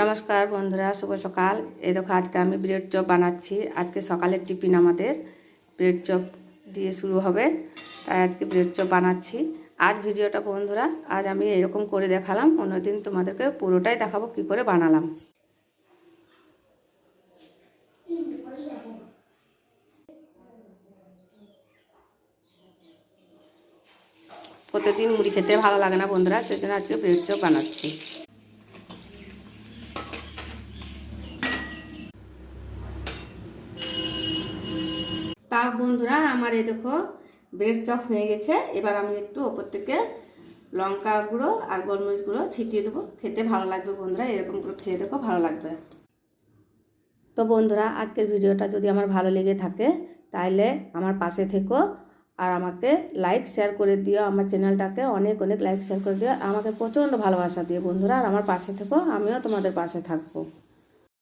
নমস্কার বন্ধুরা, শুভ সকাল। এই দেখো আজকে আমি ব্রেড চপ বানাচ্ছি। আজকে সকালের টিফিন আমাদের ব্রেড চপ দিয়ে শুরু হবে, তাই আজকে ব্রেড চপ বানাচ্ছি। আজ ভিডিওটা বন্ধুরা আজ আমি এরকম করে দেখালাম, অন্যদিন তোমাদেরকে পুরোটাই দেখাবো কি করে বানালাম। প্রতিদিন মুড়ি খেতে ভালো লাগে না বন্ধুরা, সেজন্য আজকে ব্রেড চপ বানাচ্ছি। তা বন্ধুরা আমার এই দেখো ব্রেড চপ হয়ে গেছে। এবার আমি একটু ওপর থেকে লঙ্কা গুঁড়ো আর গোলমরিচ গুঁড়ো ছিটিয়ে দেবো, খেতে ভালো লাগবে বন্ধুরা। এরকম করে খেয়ে দেখো, ভালো লাগবে। তো বন্ধুরা আজকের ভিডিওটা যদি আমার ভালো লেগে থাকে তাহলে আমার পাশে থেকো আর আমাকে লাইক শেয়ার করে দিও। আমার চ্যানেলটাকে অনেক অনেক লাইক শেয়ার করে দিও, আমাকে প্রচণ্ড ভালোবাসা দিও বন্ধুরা। আর আমার পাশে থেকো, আমিও তোমাদের পাশে থাকবো।